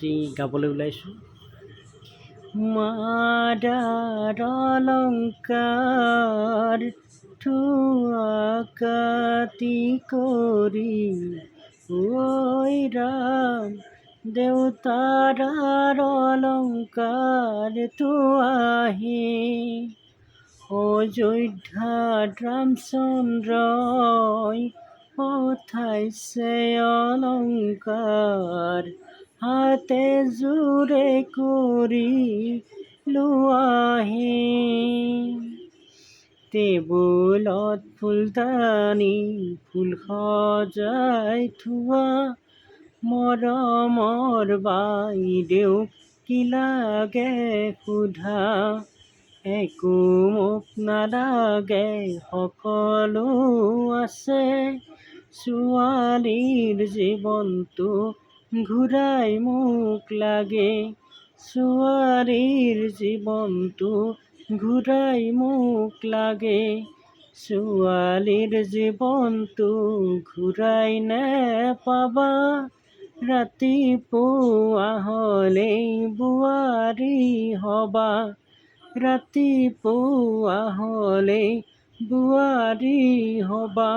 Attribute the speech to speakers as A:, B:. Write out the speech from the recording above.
A: এটি গাবলৈ ওলাইছোঁ। মাদাৰ অলংকাৰ থোৱা কাটি কৰি ঐ ৰাম, দেউতাৰ অলংকাৰ থোৱাহি অযোধ্যাত ৰামচন্দ্ৰই পঠাইছে অলংকাৰ, হাতে জোৰে কৰি লোৱাহি। টেবুলত ফুলদানি ফুল সজাই থোৱা মৰমৰ বাইদেউক কি লাগে সোধা, একো মোক নালাগে সকলো আছে, ছোৱালীৰ জীৱনটো ঘূৰাই মোক লাগে, ছোৱালীৰ জীৱনটো ঘূৰাই মোক লাগে, ছোৱালীৰ জীৱনটো ঘূৰাই নেপাবা, ৰাতিপুৱা হ'লেই বোৱাৰী হ'বা, ৰাতিপুৱা হ'লেই বোৱাৰী হ'বা।